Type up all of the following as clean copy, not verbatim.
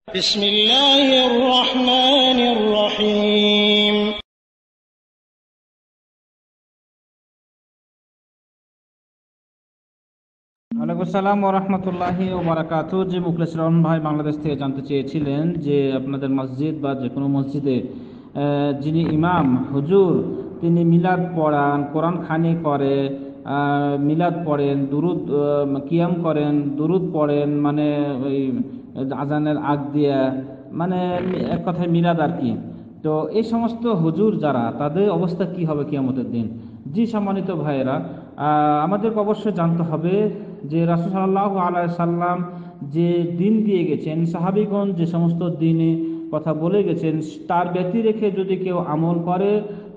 بسم الله الرحمن الرحيم ওয়ালাইকুম আসসালাম ওয়া রাহমাতুল্লাহি ওয়া বারাকাতুহু। যে মুখলেস রহমান ভাই বাংলাদেশ থেকে জানতে চেয়েছিলেন যে আপনাদের মসজিদ বা যে কোনো মসজিদে যিনি ইমাম হুজুর তিনি মিলাদ পড়ান, কোরআন খানি করে, মিলাদ পড়েন, দুরুদ কিয়াম করেন, দুরুদ পড়েন, মানে ওই আজানের আগ দিয়া, মানে এক কথায় মিলাদ আর কি। তো এই সমস্ত হুজুর যারা, তাদের অবস্থা কি হবে কিয়ামতের দিন? জি সম্মানিত ভাইয়েরা, আমাদেরকে অবশ্যই জানতে হবে যে রাসূল সাল্লাল্লাহু আলাইহি সাল্লাম যে দিন দিয়ে গেছেন, সাহাবীগণ যে সমস্ত দিনে কথা বলে গেছেন, তার ব্যতি রেখে যদি কেউ আমল করে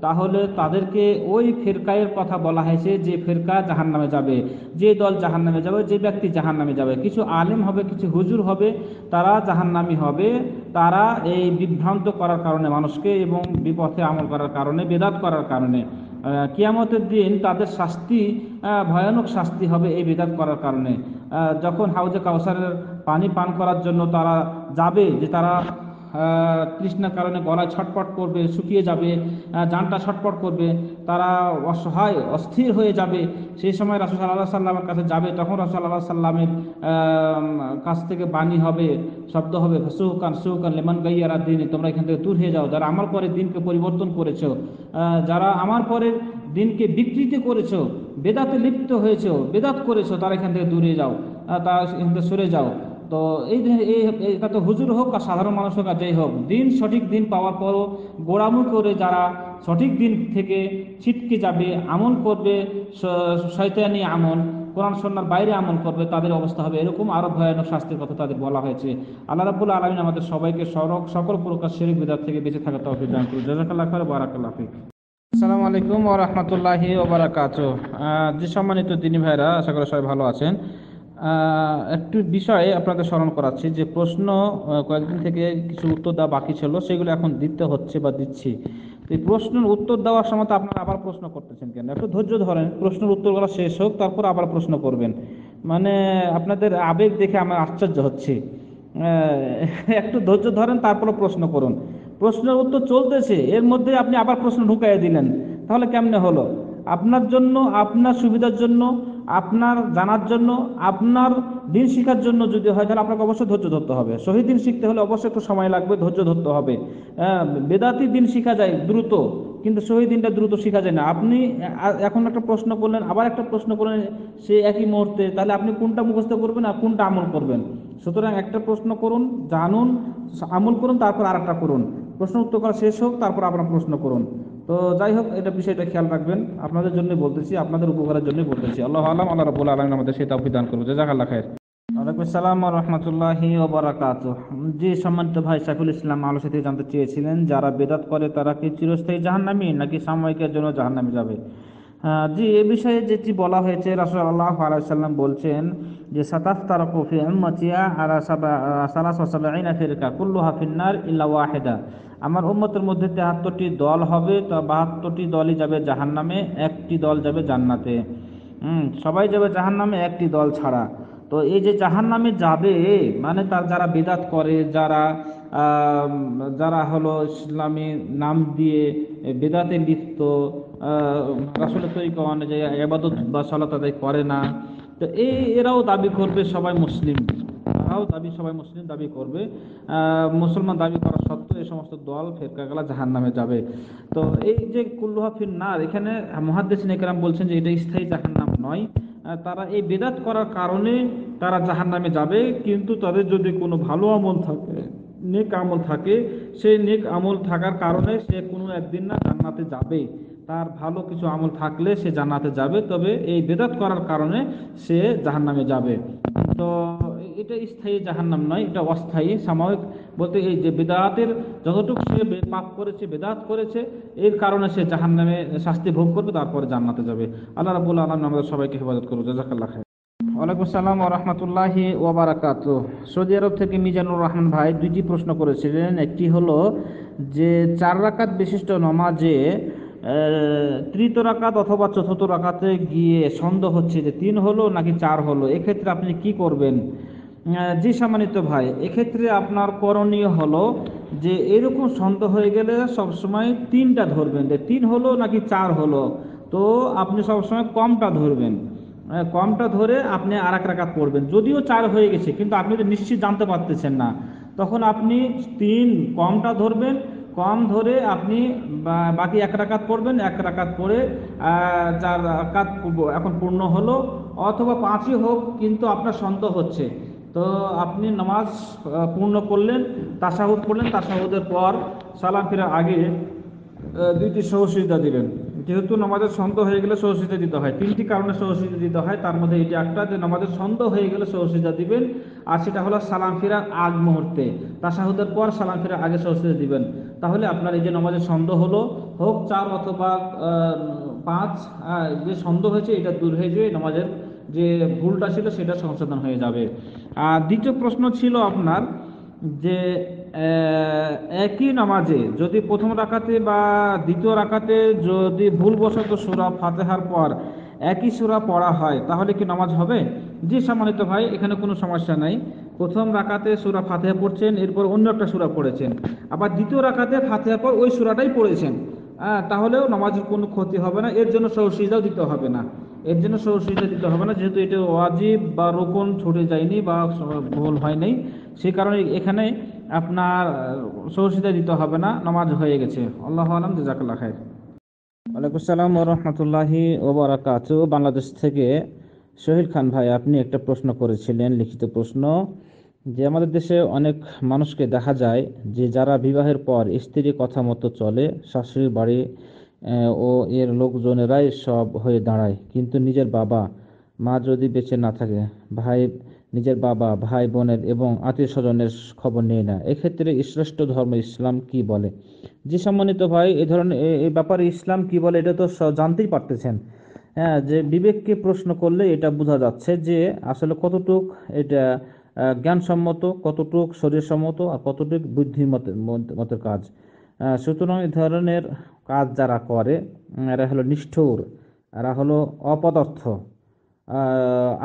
তাহলে তাদেরকে ওই ফিরকায়ের কথা বলা হয়েছে যে ফিরকা জাহান্নামে যাবে, যে দল জাহান্নামে যাবে, যে ব্যক্তি জাহান্নামে যাবে। কিছু আলেম হবে, কিছু হুজুর হবে, তারা জাহান্নামী হবে। তারা এই বিভ্রান্ত করার কারণে মানুষকে এবং বিপথে আমল করার কারণে, বেদাত করার কারণে কিয়ামতের দিন তাদের শাস্তি, ভয়ানক শাস্তি হবে এই বিদাত করার কারণে। যখন হাউজে কাউসারের পানি পান করার জন্য তারা যাবে, যে তারা তৃষ্ণার কারণে গলায় ছটপট করবে, শুকিয়ে যাবে, জানটা ছটপট করবে, তারা অসহায় অস্থির হয়ে যাবে। সেই সময় রাসূল সাল্লাল্লাহু আলাইহি সাল্লামের কাছে যাবে, তখন রাসূল সাল্লাল্লাহু আলাইহি সাল্লামের কাছ থেকে বাণী হবে, শব্দ হবে, সুকান সুকান লিমান গায়্যারা দ্বীন, তোমরা এখান থেকে দূর হয়ে যাও, যারা আমার পরে দিনকে পরিবর্তন করেছো, যারা আমার পরে দিনকে বিকৃতি করেছো, বেদাতে লিপ্ত হয়েছো, বেদাত করেছো, তারা এখান থেকে দূরে যাও, তারা এখান থেকে সরে যাও। তো এটা তো হুজুর হোক আর সাধারণ মানুষ হোক আর যেই হোক, দিন সঠিক দিন পাওয়ার পরও গোড়ামু করে যারা সঠিক দিন থেকে ছিটকে যাবে, আমল করবে শয়তানি আমল, কোরআন সুন্নাহর বাইরে আমল করবে, তাদের অবস্থা হবে এরকম। আরো ভয়ানক শাস্তির কথা তাদের বলা হয়েছে। আল্লাহ রাব্বুল আলামিন আমাদের সবাইকে সকল প্রকার শিরক বিদআত থেকে বেঁচে থাকার তৌফিক দান করুন। জাযাকাল্লাহু খাইরান, বারাকাল্লাহু ফিক। আসসালামু আলাইকুম ওয়া রাহমাতুল্লাহি ওয়া বারাকাতুহু। যে সম্মানিত দিনী ভাইরা, আশা করি সবাই ভালো আছেন। একটু বিষয়ে আপনাদের স্মরণ করাচ্ছি যে প্রশ্ন কয়েকদিন থেকে কিছু উত্তর দেওয়া বাকি ছিল, সেগুলো এখন দিতে হচ্ছে বা দিচ্ছি। এই প্রশ্নের উত্তর দেওয়ার সময় তো আপনারা আবার প্রশ্ন করতেছেন কেন? একটু ধৈর্য ধরেন, প্রশ্নের উত্তরগুলো শেষ হোক, তারপর আবার প্রশ্ন করবেন। মানে আপনাদের আবেগ দেখে আমার আশ্চর্য হচ্ছে। একটু ধৈর্য ধরেন, তারপরে প্রশ্ন করুন। প্রশ্নের উত্তর চলতেছে, এর মধ্যে আপনি আবার প্রশ্ন ঢুকাইয়া দিলেন, তাহলে কেমনে হলো? আপনার জন্য, আপনার সুবিধার জন্য, আপনার জানার জন্য, আপনার দিন শিখার জন্য যদি হয়, তাহলে আপনাকে অবশ্যই ধৈর্য ধরতে হবে। সহি দিন শিখতে হলে অবশ্যই একটু সময় লাগবে, ধৈর্য ধরতে হবে। বেদাতি দিন শিখা যায় দ্রুত, কিন্তু সহি দিনটা দ্রুত শিখা যায় না। আপনি এখন একটা প্রশ্ন করলেন, আবার একটা প্রশ্ন করলেন সে একই মুহূর্তে, তাহলে আপনি কোনটা মুখস্থ করবেন আর কোনটা আমল করবেন? সুতরাং একটা প্রশ্ন করুন, জানুন, আমল করুন, তারপর আর একটা করুন। প্রশ্ন উত্তর করা শেষ হোক, তারপর আপনার প্রশ্ন করুন। তো যাই হোক, এটা বিষয়টা খেয়াল রাখবেন, আপনাদের জন্যই বলতেছি, আপনাদের উপকারের জন্যই বলতেছি। আল্লাহ আলাম, আল্লাহ রাব্বুল আলামিন আমাদের সেই তৌফিক দান করবে। জাযাকাল্লাহু খাইর। ওয়ালাইকুম আসসালাম ওয়া রাহমাতুল্লাহি ওয়া বারাকাতুহু। জি সম্মানিত ভাই সাইফুল ইসলাম আলোচনা থেকে জানতে চেয়েছিলেন, যারা বেদাত করে তারা কি চিরস্থায়ী জাহান্নামী নাকি সাময়িকের জন্য জাহান্নামে যাবে? জি, এ বিষয়ে যেটি বলা হয়েছে, রাসূল সাল্লাল্লাহু আলাইহি সাল্লাম বলছেন যে সাতাফতারাকু ফি উম্মতি আলা সালাসা ওয়া সাবঈনা ফিরকা কুল্লুহা ফিন্নার ইল্লা ওয়াহিদা। আমার উম্মতের মধ্যে ৭৩টি দল হবে, তা ৭২টি দলই যাবে জাহান্নামে, একটি দল যাবে জান্নাতে। সবাই যাবে জাহান্নামে, একটি দল ছাড়া। তো এই যে জাহান্নামে যাবে, মানে তার যারা বিদআত করে, যারা যারা হলো ইসলামী নাম দিয়ে বিদআতে লিপ্ত, রাসূলের তরিকা অনুযায়ী ইবাদত বা সালাত আদায় করে না, তো এরাও দাবি করবে সবাই মুসলিম, তারাও সবাই মুসলিম দাবি করবে। মুসলমান দাবি করা সত্ত্বেও এই সমস্ত দল ফেরকাগুলা জাহান্নামে যাবে। তো এই যে কুল্লুহা ফিন্নার, এখানে মুহাদ্দিসিন ইকরাম বলছেন যে এটা স্থায়ী জাহান্নাম নয়। তারা এই বিদআত করার কারণে তারা জাহান্নামে যাবে, কিন্তু তাদের যদি কোনো ভালো আমল থাকে, নেক আমল থাকে, সেই নেক আমল থাকার কারণে সে কোনো একদিন না জান্নাতে যাবে। তার ভালো কিছু আমল থাকলে সে জান্নাতে যাবে, তবে এই বিদআত করার কারণে সে জাহান্নামে যাবে। তো এটা স্থায়ী জাহান্নাম নয়, এটা অস্থায়ী, সাময়িক। বলতে এই যে বিদআতের যতটুকু সে পাপ করেছে, বিদআত করেছে, এর কারণে সে জাহান্নামে শাস্তি ভোগ করবে, তারপরে জান্নাতে যাবে। আল্লাহ রাব্বুল আলামিন আমাদের সবাইকে হেফাজত করুন। জাযাকাল্লাহু খাইর। ওয়ালাইকুম আসসালাম ওয়া রাহমাতুল্লাহি ওয়া বারাকাতুহু। সৌদি আরব থেকে মিজানুর রহমান ভাই দুইটি প্রশ্ন করেছিলেন। একটি হলো যে 4 রাকাত বিশিষ্ট নামাজে তৃতীয় রাকাত অথবা চতুর্থ রাকাতে গিয়ে সন্দেহ হচ্ছে যে 3 হলো নাকি 4 হলো, এক্ষেত্রে আপনি কি করবেন? জি সম্মানিত ভাই, এক্ষেত্রে আপনার করণীয় হলো যে এরকম সন্দেহ হয়ে গেলে সবসময় তিনটা ধরবেন, যে তিন হলো নাকি চার হলো। তো আপনি সবসময় কমটা ধরবেন, কমটা ধরে আপনি আর এক রাকাত পড়বেন। যদিও চার হয়ে গেছে কিন্তু আপনি তো নিশ্চিত জানতে পারতেছেন না, তখন আপনি তিন কমটা ধরবেন। কম ধরে আপনি বাকি এক রাকাত পড়বেন, এক রাকাত পড়ে চার রাকাত এখন পূর্ণ হলো, অথবা পাঁচই হোক কিন্তু আপনার সন্দেহ হচ্ছে। তো আপনি নামাজ পূর্ণ করলেন, তাশাহুদ পড়লেন, তাশাহুদের পর সালাম ফিরার আগে দুইটি সহসিজদা দিলেন। যেহেতু নামাজের সন্দেহ হয়ে গেলে সহসিজদা দিতে হয়, তিনটি কারণে সহসিজদা দিতে হয়, তার মধ্যে এটি একটা, যে নামাজের সন্দেহ হয়ে গেলে সহসিজদা দিবেন। আর সেটা হলো সালাম ফিরার আগ মুহূর্তে, তাশাহুদের পর সালাম ফিরার আগে সহসিজদা দিবেন। তাহলে আপনার এই যে নামাজের সন্দেহ হলো, হোক চার অথবা পাঁচ, যে সন্দেহ হয়েছে এটা দূর হয়ে যাবে, নামাজের যে ভুলটা ছিল সেটা সংশোধন হয়ে যাবে। আর দ্বিতীয় প্রশ্ন ছিল আপনার যে একই নামাজে যদি প্রথম রাকাতে বা দ্বিতীয় রাকাতে যদি ভুলবশত সূরা ফাতিহার পর একই সূরা পড়া হয় তাহলে কি নামাজ হবে? জি সম্মানিত ভাই, এখানে কোনো সমস্যা নাই। প্রথম রাকাতে সূরা ফাতিহা পড়ছেন, এরপর অন্য একটা সূরা পড়েছেন, আবার দ্বিতীয় রাকাতে ফাতিহার পর ওই সূরাটাই পড়েছেন, তাহলেও নামাজের কোনো ক্ষতি হবে না, এর জন্য সহসিজদাও দিতে হবে না। এর জন্য সহসিজদা দিতে হবে না, যেহেতু এটা ওয়াজিব বা রুকুন ছুটে যায়নি বা ভুল হয় নাই, সেই কারণে এখানে আপনার সহসিজদা দিতে হবে না, নামাজ হয়ে গেছে। আল্লাহু আলাম, জাযাকাল্লাহ খাইর। ওয়ালাইকুম আসসালাম ওয়া রাহমাতুল্লাহি ওয়া বারাকাতুহু। বাংলাদেশ থেকে শহীদ খান ভাই, আপনি একটা প্রশ্ন করেছিলেন, লিখিত প্রশ্ন, যে আমাদের দেশে অনেক মানুষকে দেখা যায় যে যারা বিবাহের পর স্ত্রীর কথা মতো চলে, শাশুড়ির বাড়ি ও এর লোকজনেরাই সব হয়ে দাঁড়ায়, কিন্তু নিজের বাবা মা যদি বেঁচে না থাকে, নিজের বাবা ভাই বোনের এবং আত্মীয় স্বজনের খবর নেয় না। এক্ষেত্রে শ্রেষ্ঠ ধর্ম ইসলাম কি বলে? যে সম্মানিত ভাই, এই ধরনের এই ব্যাপারে ইসলাম কি বলে এটা তো জানতেই পারতেছেন। হ্যাঁ, যে বিবেককে প্রশ্ন করলে এটা বোঝা যাচ্ছে যে আসলে কতটুক এটা জ্ঞানসম্মত, কতটুক শরীরসম্মত, আর কতটুক বুদ্ধিমতের কাজ। সুতরাং এই ধরনের কাজ যারা করে এরা হলো নিষ্ঠুর, এরা হলো অপদার্থ।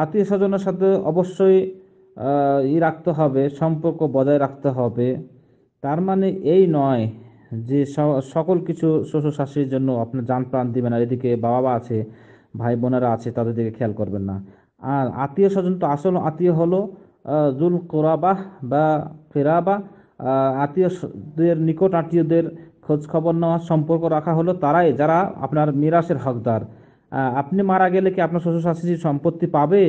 আত্মীয় স্বজনের সাথে অবশ্যই রাখতে হবে, সম্পর্ক বজায় রাখতে হবে। তার মানে এই নয় যে সকল কিছু শ্বশুর শাশুড়ির জন্য আপনার জান প্রাণ দিবেন, আর এদিকে বাবা মা আছে, ভাই বোনেরা আছে, তাদের দিকে খেয়াল করবেন না। আর আত্মীয় স্বজন তো আসল আত্মীয় হলো জুল কোরাবাহ বা ফেরাবা, আত্মীয়দের নিকট আত্মীয়দের খোঁজ খবর নেওয়া, সম্পর্ক রাখা হলো তারাই যারা আপনার মিরাসের হকদার। আপনি মারা গেলে কি আপনার শ্বশুর শাশুড়ির সম্পত্তি পাবে?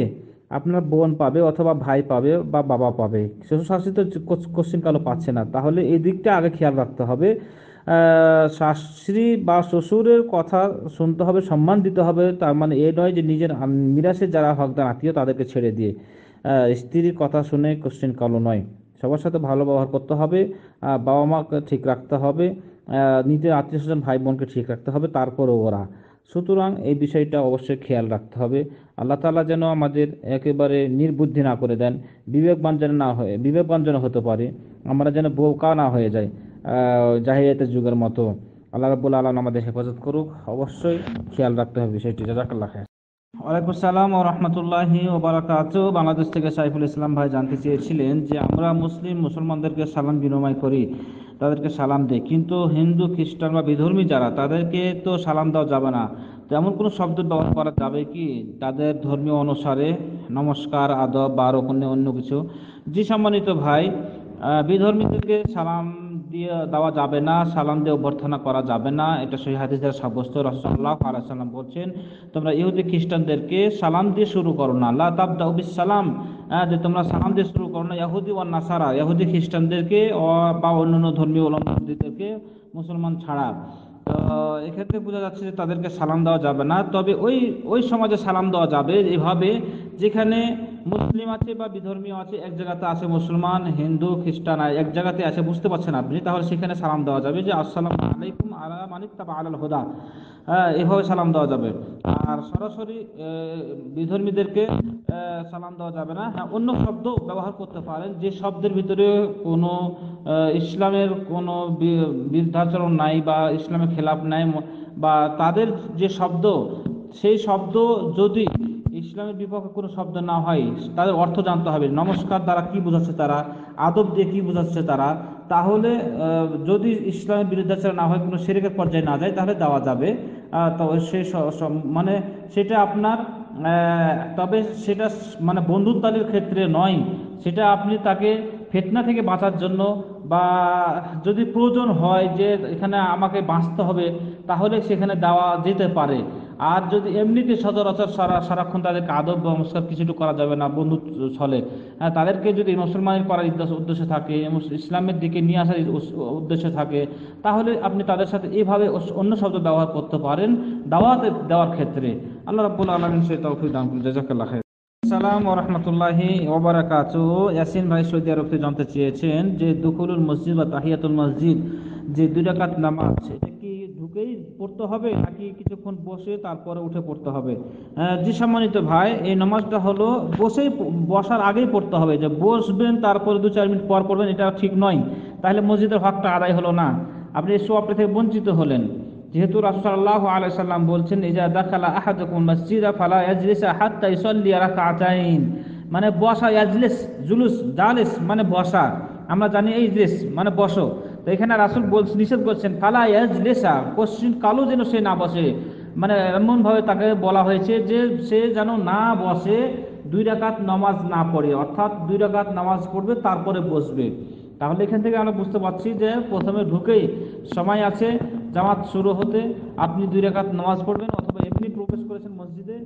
আপনার বোন পাবে, অথবা ভাই পাবে, বা বাবা পাবে। শ্বশুর শাশুড়ি তো কোশ্চিন কালো পাচ্ছে না, তাহলে এই দিকটা আগে খেয়াল রাখতে হবে। শাশুড়ি বা শ্বশুরের কথা শুনতে হবে, সম্মান দিতে হবে। তার মানে এই নয় যে নিজের মিরাসের যারা হকদার আত্মীয় তাদেরকে ছেড়ে দিয়ে স্ত্রীর কথা শুনে কোশ্চিন কালো নয়। সবার সাথে ভালো ব্যবহার করতে হবে, বাবা মাকে ঠিক রাখতে হবে, নিজের আত্মীয় স্বজন ভাই বোনকে ঠিক রাখতে হবে, তারপরে ওরা। সুতরাং এই বিষয়টা অবশ্যই খেয়াল রাখতে হবে। আল্লাহ তাআলা যেন আমাদের একেবারে নির্বুদ্ধি না করে দেন, বিবেকবান যেন হতে পারে, আমরা যেন বোকা না হয়ে যাই জাহিলিয়াতের যুগের মতো। আল্লাহ রাব্বুল আলামিন আমাদের হেফাজত করুক, অবশ্যই খেয়াল রাখতে হবে বিষয়টি। জাযাকাল্লাহ খাইর। ওয়ালাইকুম আসসালাম ওয়া রাহমাতুল্লাহি ওয়া বারাকাতুহু। বাংলাদেশ থেকে সাইফুল ইসলাম ভাই জানতে চেয়েছিলেন যে আমরা মুসলমানদেরকে সালাম বিনিময় করি, তাদেরকে সালাম দেই, কিন্তু হিন্দু খ্রিস্টান বা বিধর্মী যারা, তাদেরকে তো সালাম দেওয়া যাবে না। তো এমন কোনো শব্দ ব্যবহার করা যাবে কি তাদের ধর্মীয় অনুসারে, নমস্কার, আদব বা আরো অন্য কিছু? জি সম্মানিত ভাই, বিধর্মীদেরকে সালাম দিয়ে দেওয়া যাবে না, সালাম দিয়ে অভ্যর্থনা করা যাবে না, এটা সহিহ হাদিস দ্বারা সাব্যস্ত। রাসূলুল্লাহ সাল্লাল্লাহু আলাইহি ওয়াসাল্লাম বলছেন, তোমরা ইহুদি খ্রিস্টানদেরকে সালাম দিয়ে শুরু করো না, লা তাবদাউ বিস সালাম, যে তোমরা সালাম দিয়ে শুরু করো না ইহুদি ওয়ান নাসারা, ইহুদি খ্রিস্টানদেরকে বা অন্যান্য ধর্মীয় অবলম্বনকারীদেরকে, মুসলমান ছাড়া। তো এক্ষেত্রে বোঝা যাচ্ছে যে তাদেরকে সালাম দেওয়া যাবে না। তবে ওই সমাজে সালাম দেওয়া যাবে এভাবে, যেখানে মুসলিম আছে বা বিধর্মীয় আছে, এক জায়গাতে আছে মুসলমান, হিন্দু, খ্রিস্টান এক জায়গাতে আছে, বুঝতে পারছেন আপনি, তাহলে সেখানে সালাম দেওয়া যাবে যে আসসালামু আলাইকুম আলা মান ইত্তাবা আলাল হুদা, এভাবে সালাম দেওয়া যাবে। আর সরাসরি বিধর্মীদেরকে সালাম দেওয়া যাবে না। হ্যাঁ, অন্য শব্দ ব্যবহার করতে পারেন, যে শব্দের ভিতরে কোনো ইসলামের কোনো বিরুদ্ধাচরণ নাই বা ইসলামের খেলাফ নাই, বা তাদের যে শব্দ, সেই শব্দ যদি ইসলামের বিপক্ষে কোনো শব্দ না হয়, তাদের অর্থ জানতে হবে, নমস্কার দ্বারা কি বোঝাচ্ছে তারা, আদব দিয়ে কি বোঝাচ্ছে তারা, তাহলে যদি ইসলামের বিরুদ্ধাচারণ না হয়, কোনো শিরকের পর্যায়ে না যায়, তাহলে দেওয়া যাবে। তো সেই মানে সেটা আপনার তবে সেটা মানে বন্ধুত্বের ক্ষেত্রে নয়, সেটা আপনি তাকে ফিতনা থেকে বাঁচার জন্য, বা যদি প্রয়োজন হয় যে এখানে আমাকে বাঁচতে হবে, তাহলে সেখানে দেওয়া যেতে পারে। আর যদি এমনিতে সচরাচর সারাক্ষণ তাদেরকে আদব বা নমস্কার কিছুটু করা যাবে না, বন্ধু ছলে, তাদেরকে যদি মুসলমানের করার উদ্দেশ্য থাকে, ইসলামের দিকে নিয়ে আসার উদ্দেশ্য থাকে, তাহলে আপনি তাদের সাথে এইভাবে অন্য শব্দ ব্যবহার করতে পারেন দাওয়াত দেওয়ার ক্ষেত্রে। আল্লাহ রাব্বুল আলামিন সেই তৌফিক দান করুন। জাযাকাল্লাহ খাইর। আসসালামু ওয়া রাহমাতুল্লাহি ওয়া বারাকাতুহু। ইয়াসিন ভাই সৌদি আরব থেকে জানতে চেয়েছেন যে দুখুলুল মসজিদ বা তাহিয়াতুল মসজিদ, যে 2 রাকাত নামাজ, এটা কি ঢুকেই পড়তে হবে নাকি কিছুক্ষণ বসে তারপরে উঠে পড়তে হবে? জি সম্মানিত ভাই, এই নামাজটা হলো বসার আগেই পড়তে হবে। যে বসবেন তারপরে 2-4 মিনিট পর পড়বেন, এটা ঠিক নয়। তাহলে মসজিদের হকটা আদায় হলো না, আপনি এই সওয়াবটা থেকে বঞ্চিত হলেন। যেহেতু রাসূল সাল্লাল্লাহু আলাইহি সাল্লাম বলছেন, ইজা দাখালা আহাদুকুম মাসজিদা ফালা ইয়াজলিসা হাত্তা ইউসাল্লি রাকাতাইন, মানে বসা, ইয়াজলিস জুলুস, জালিস মানে বসা, আমরা জানি ইজলিস মানে বসো। তো এখানে রাসূল নিষেধ করছেন ফালা ইয়াজলিসা, কোশ্চিন কালো যেন সে না বসে, মানে এমনভাবে তাকে বলা হয়েছে যে সে যেন না বসে, 2 রাকাত নামাজ না পড়ে, অর্থাৎ 2 রাকাত নামাজ পড়বে তারপরে বসবে। তাহলে এখান থেকে আমরা বুঝতে পারছি যে প্রথমে ঢুকেই সময় আছে জামাত শুরু হতে, আপনি 2 রাকাত নামাজ পড়বেন, অথবা এমনি প্রবেশ করেছেন মসজিদে,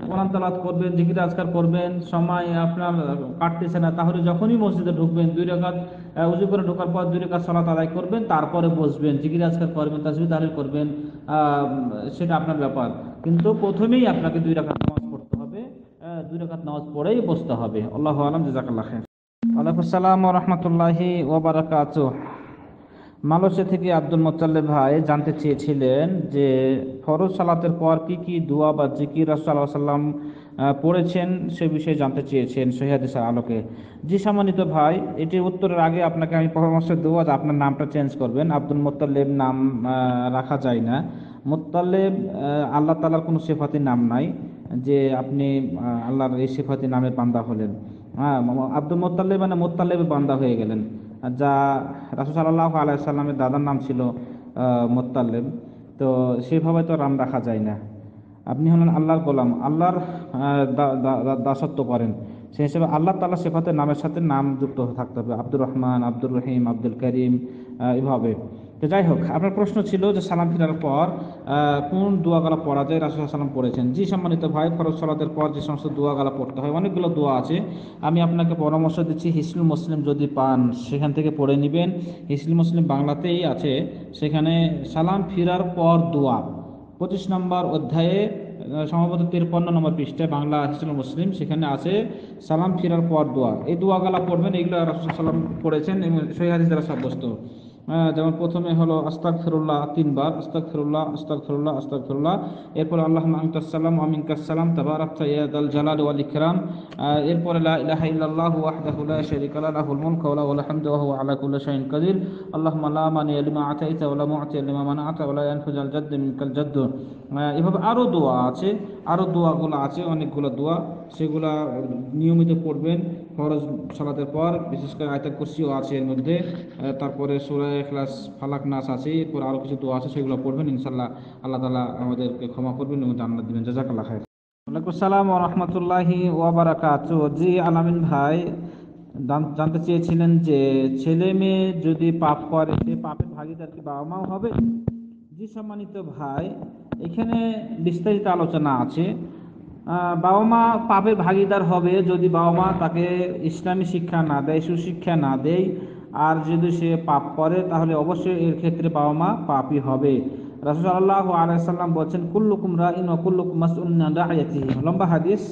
কোরআন তেলাওয়াত করবেন, জিকির আজকার করবেন, সময় আপনার কাটতেছে না, তাহলে যখনই মসজিদে ঢুকবেন 2 রাকাত উযু করে ঢোকার পর 2 রাকাত সালাত আদায় করবেন, তারপরে বসবেন, জিকির আজকার করবেন, তাসবিহ তাহলিল করবেন, সেটা আপনার ব্যাপার। কিন্তু প্রথমেই আপনাকে 2 রাকাত নামাজ পড়তে হবে, 2 রাকাত নামাজ পড়েই বসতে হবে। আল্লাহু আলাম। জাযাকাল্লাহ খাইর। ওয়ালাইকুম আসসালাম ওয়া রাহমাতুল্লাহি ওয়া বারাকাতুহু। মালয়েশিয়া থেকে আব্দুল মোত্তালেব ভাই জানতে চেয়েছিলেন যে ফরজ সালাতের পর কি কি দোয়া বা জিকির রাসূল সাল্লাল্লাহু আলাইহি ওয়াসাল্লাম পড়েছেন, সে বিষয়ে জানতে চেয়েছেন সহিহ হাদিসের আলোকে। জি সম্মানিত ভাই, এটির উত্তরের আগে আপনাকে আমি পরামর্শ দেবো যে আপনার নামটা চেঞ্জ করবেন। আব্দুল মোত্তালেব নাম রাখা যায় না। মোত্তালেব আল্লাহ তাআলার কোনো সিফাতি নাম নাই যে আপনি আল্লাহর এই সিফাতি নামের বান্দা হলেন। আব্দুল মোত্তালেব মানে মোত্তালেবের বান্দা হয়ে গেলেন, যা রাসূল সাল্লাল্লাহু আলাইহি সাল্লামের দাদার নাম ছিল মোত্তালেব। তো সেভাবে তো নাম রাখা যায় না। আপনি হলেন আল্লাহর গোলাম, আল্লাহর দাসত্ব করেন, সেই হিসেবে আল্লাহ তাআলা সিফাতের নামের সাথে নাম যুক্ত থাকতে হবে। আব্দুর রহমান, আব্দুর রহিম, আব্দুল করিম, এভাবে। তো যাই হোক, আপনার প্রশ্ন ছিল যে সালাম ফিরার পর কোন দোয়াগুলো পড়া যায়, রাসূল সাল্লাল্লাহু আলাইহি ওয়াসাল্লাম পড়েছেন। জি সম্মানিত ভাই, ফরজ সালাতের পর যে সমস্ত দোয়াগুলো পড়তে হয়, অনেকগুলো দোয়া আছে। আমি আপনাকে পরামর্শ দিচ্ছি, হিসনুল মুসলিম যদি পান সেখান থেকে পড়ে নেবেন। হিসনুল মুসলিম বাংলাতেই আছে, সেখানে সালাম ফিরার পর দোয়া 25 নম্বর অধ্যায়ে, সম্ভবত 53 নম্বর পৃষ্ঠায় বাংলা হিসনুল মুসলিম, সেখানে আছে সালাম ফিরার পর দোয়া। এই দোয়াগুলো পড়বেন, এগুলো রাসূল সাল্লাল্লাহু আলাইহি ওয়াসাল্লাম পড়েছেন এবং সহিহ হাদিস দ্বারা সাব্যস্ত। যেমন প্রথমে হলো আস্তাগফিরুল্লাহ 3 বার, আস্তাগফিরুল্লাহ আস্তাগফিরুল্লাহ আস্তাগফিরুল্লাহ। এরপর আল্লাহুম্মা আনতাস সালাম ওয়া মিনকাস সালাম তাবারাকতা ইয়া যাল জালালি ওয়াল ইকরাম। এরপরে লা ইলাহা ইল্লাল্লাহু ওয়াহদাহু লা শারীকা লাহু লাহুল মুলকু ওয়া লাহুল হামদু ওয়া হুয়া আলা কুল্লি শাইইন কাদির। আল্লাহুম্মা লা মানি'a লিমা আতাইতা ওয়া লা মু'তিয়া লিমা মানা'তা ওয়া লা ইয়ানফুযাল জাদ্দু মিনকাল জাদ্দু। এভাবে আরও দোয়া আছে, আরও দোয়াগুলো আছে, অনেকগুলো দোয়া, সেগুলা নিয়মিত পড়বেন ফরজ সালাতের পর। বিশেষ করে আয়াতুল কুরসিও আছে এর মধ্যে, তারপরে সূরা ইখলাস, ফালাক, নাস আছে, এরপর আরও কিছু দোয়া আছে, সেগুলো পড়বেন। ইনশাআল্লাহ আল্লাহ তাআলা আমাদেরকে ক্ষমা করবেন এবং জান্নাত দিবেন। জাযাকাল্লাহ খাইর। ওয়ালাইকুম আসসালাম ওয়া রাহমাতুল্লাহি ওয়া বারাকাতুহু। জি আলামিন ভাই জানতে চেয়েছিলেন যে ছেলে মেয়ে যদি পাপ করে, সে পাপের ভাগীদার কি বাবা মাও হবে? জি সম্মানিত ভাই, এখানে বিস্তারিত আলোচনা আছে। বাবা মা পাপের ভাগীদার হবে যদি বাবা মা তাকে ইসলামী শিক্ষা না দেয়, সুশিক্ষা না দেয়। আর যদি সে পাপ করে তাহলে অবশ্যই এর ক্ষেত্রে বাবা মা পাপী হবে। রাসূল সাল্লাল্লাহু আলাইহি ওয়াসাল্লাম বলেছেন, কুল্লুকুম রাইন ওয়া কুল্লুকুম মাসউলুন আন রাইয়াতিহি। লম্বা হাদিস,